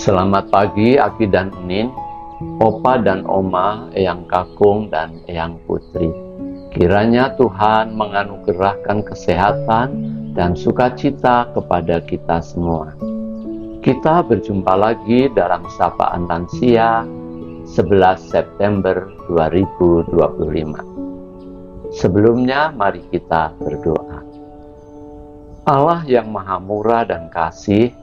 Selamat pagi Aki dan Nin, Opa dan Oma, Eyang Kakung dan Eyang Putri. Kiranya Tuhan menganugerahkan kesehatan dan sukacita kepada kita semua. Kita berjumpa lagi dalam Sapaan Lansia 11 September 2025. Sebelumnya mari kita berdoa. Allah yang Maha Murah dan Kasih,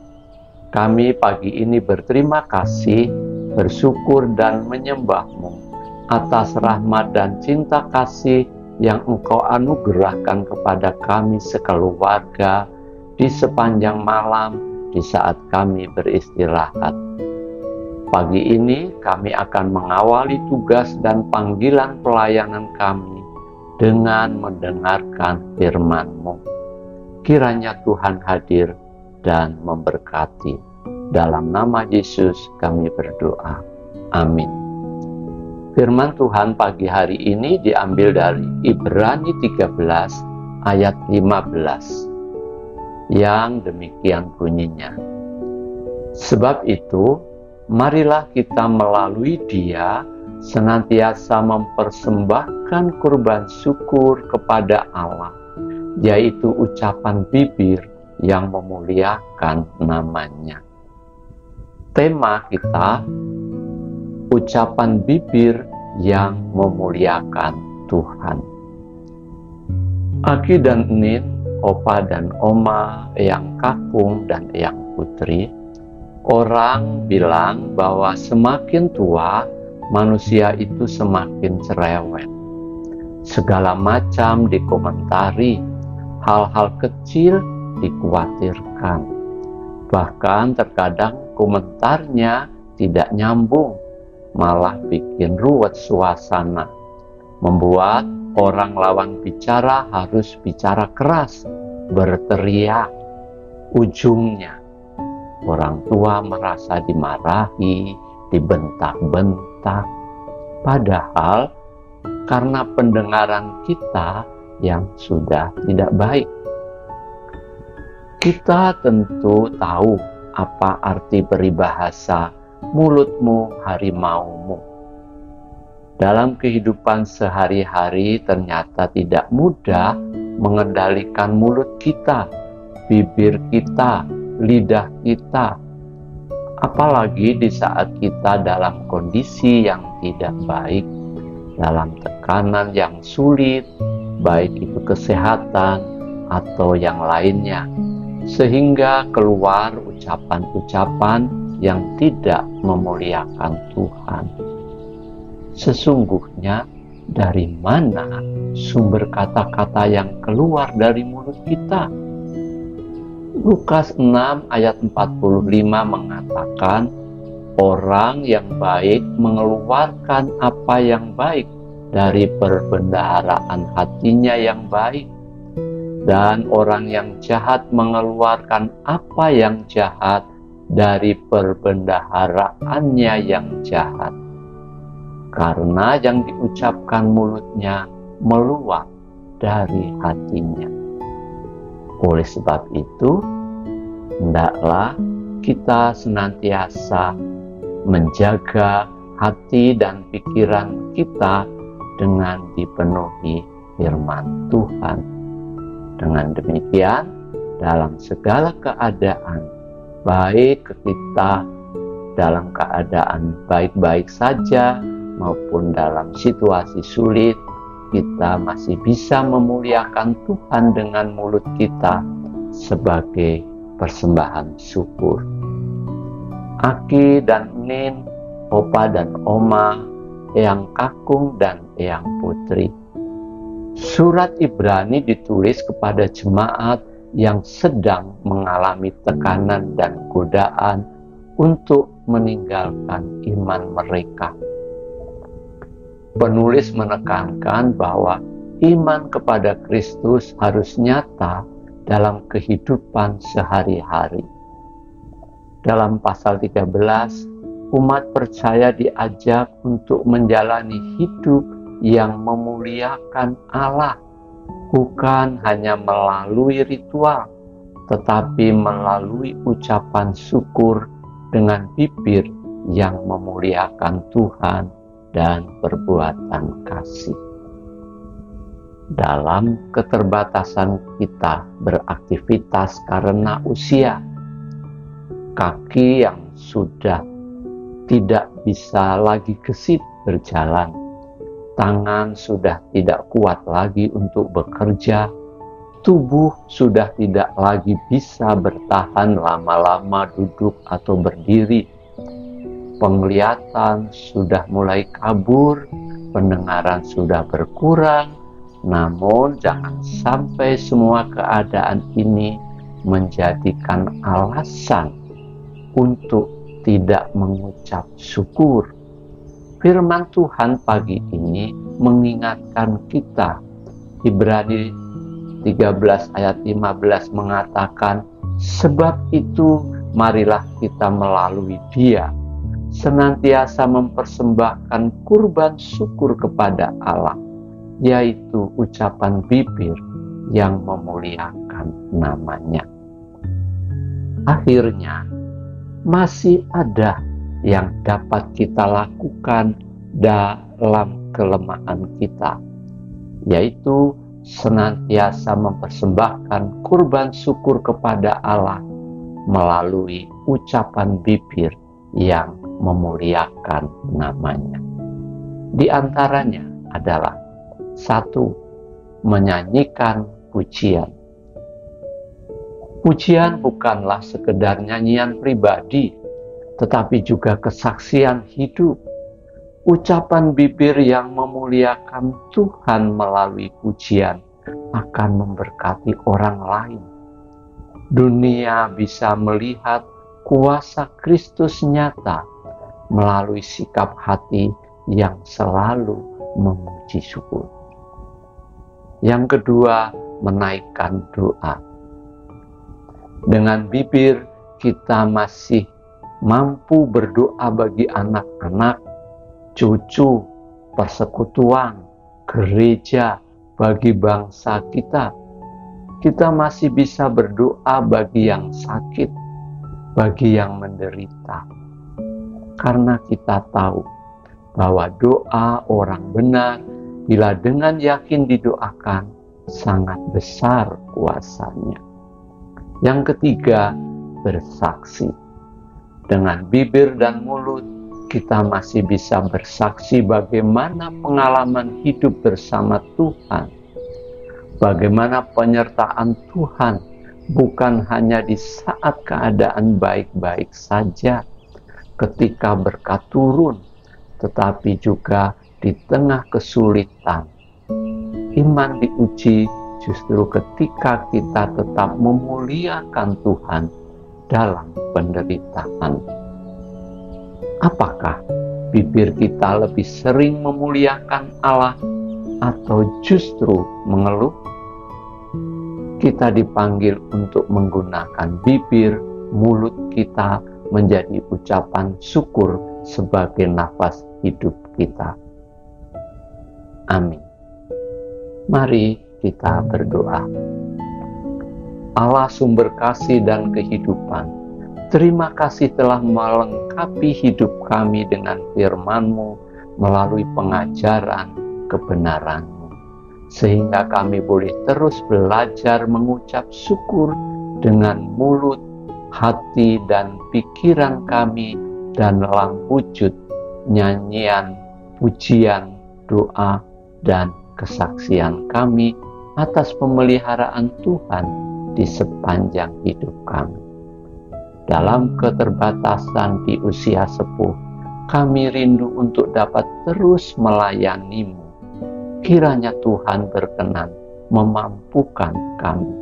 kami pagi ini berterima kasih, bersyukur dan menyembah-Mu atas rahmat dan cinta kasih yang Engkau anugerahkan kepada kami sekeluarga di sepanjang malam di saat kami beristirahat. Pagi ini kami akan mengawali tugas dan panggilan pelayanan kami dengan mendengarkan firman-Mu. Kiranya Tuhan hadir dan memberkati. Dalam nama Yesus kami berdoa. Amin. Firman Tuhan pagi hari ini diambil dari Ibrani 13 ayat 15. Yang demikian bunyinya. Sebab itu, marilah kita melalui Dia senantiasa mempersembahkan kurban syukur kepada Allah, yaitu ucapan bibir yang memuliakan namanya. Tema kita, ucapan bibir yang memuliakan Tuhan. Aki dan Nin, Opa dan Oma, Eyang Kakung dan Eyang Putri, orang bilang bahwa semakin tua, manusia itu semakin cerewet. Segala macam dikomentari, hal-hal kecil dikhawatirkan. Bahkan terkadang komentarnya tidak nyambung, malah bikin ruwet suasana, membuat orang lawan bicara harus bicara keras, berteriak. Ujungnya, orang tua merasa dimarahi, dibentak-bentak. Padahal karena pendengaran kita yang sudah tidak baik. Kita tentu tahu apa arti peribahasa mulutmu harimaumu. Dalam kehidupan sehari-hari ternyata tidak mudah mengendalikan mulut kita, bibir kita, lidah kita. Apalagi di saat kita dalam kondisi yang tidak baik, dalam tekanan yang sulit, baik itu kesehatan atau yang lainnya, sehingga keluar ucapan-ucapan yang tidak memuliakan Tuhan. Sesungguhnya dari mana sumber kata-kata yang keluar dari mulut kita? Lukas 6 ayat 45 mengatakan, orang yang baik mengeluarkan apa yang baik dari perbendaharaan hatinya yang baik, dan orang yang jahat mengeluarkan apa yang jahat dari perbendaharaannya yang jahat. Karena yang diucapkan mulutnya meluap dari hatinya. Oleh sebab itu, hendaklah kita senantiasa menjaga hati dan pikiran kita dengan dipenuhi firman Tuhan. Dengan demikian, dalam segala keadaan, baik kita dalam keadaan baik-baik saja maupun dalam situasi sulit, kita masih bisa memuliakan Tuhan dengan mulut kita sebagai persembahan syukur. Aki dan Nin, Opa dan Oma, Eyang Kakung dan Eyang Putri. Surat Ibrani ditulis kepada jemaat yang sedang mengalami tekanan dan godaan untuk meninggalkan iman mereka. Penulis menekankan bahwa iman kepada Kristus harus nyata dalam kehidupan sehari-hari. Dalam pasal 13, umat percaya diajak untuk menjalani hidup yang memuliakan Allah, bukan hanya melalui ritual, tetapi melalui ucapan syukur dengan bibir yang memuliakan Tuhan dan perbuatan kasih. Dalam keterbatasan kita beraktivitas karena usia, kaki yang sudah tidak bisa lagi gesit berjalan, tangan sudah tidak kuat lagi untuk bekerja, tubuh sudah tidak lagi bisa bertahan lama-lama duduk atau berdiri, penglihatan sudah mulai kabur, pendengaran sudah berkurang. Namun jangan sampai semua keadaan ini menjadikan alasan untuk tidak mengucap syukur. Firman Tuhan pagi ini mengingatkan kita. Ibrani 13 ayat 15 mengatakan, sebab itu marilah kita melalui Dia senantiasa mempersembahkan kurban syukur kepada Allah, yaitu ucapan bibir yang memuliakan namanya. Akhirnya, masih ada yang dapat kita lakukan dalam kelemahan kita, yaitu senantiasa mempersembahkan kurban syukur kepada Allah melalui ucapan bibir yang memuliakan namanya. Di antaranya adalah 1. Menyanyikan pujian. Pujian bukanlah sekedar nyanyian pribadi, tetapi juga kesaksian hidup. Ucapan bibir yang memuliakan Tuhan melalui pujian akan memberkati orang lain. Dunia bisa melihat kuasa Kristus nyata melalui sikap hati yang selalu memuji syukur. Yang kedua, menaikkan doa. Dengan bibir kita masih mampu berdoa bagi anak-anak, cucu, persekutuan, gereja, bagi bangsa kita. Kita masih bisa berdoa bagi yang sakit, bagi yang menderita. Karena kita tahu bahwa doa orang benar bila dengan yakin didoakan sangat besar kuasanya. Yang ketiga, bersaksi. Dengan bibir dan mulut kita masih bisa bersaksi bagaimana pengalaman hidup bersama Tuhan, bagaimana penyertaan Tuhan bukan hanya di saat keadaan baik-baik saja, ketika berkat turun, tetapi juga di tengah kesulitan. Iman diuji justru ketika kita tetap memuliakan Tuhan dalam penderitaan. Apakah bibir kita lebih sering memuliakan Allah atau justru mengeluh? Kita dipanggil untuk menggunakan bibir, mulut kita menjadi ucapan syukur sebagai nafas hidup kita. Amin. Mari kita berdoa. Allah sumber kasih dan kehidupan, terima kasih telah melengkapi hidup kami dengan firman-Mu melalui pengajaran kebenaran-Mu, sehingga kami boleh terus belajar mengucap syukur dengan mulut, hati, dan pikiran kami, dan dalam wujud nyanyian, pujian, doa, dan kesaksian kami atas pemeliharaan Tuhan di sepanjang hidup kami. Dalam keterbatasan di usia sepuh, kami rindu untuk dapat terus melayani-Mu. Kiranya Tuhan berkenan memampukan kami.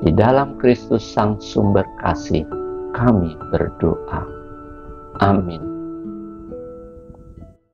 Di dalam Kristus Sang Sumber Kasih, kami berdoa. Amin.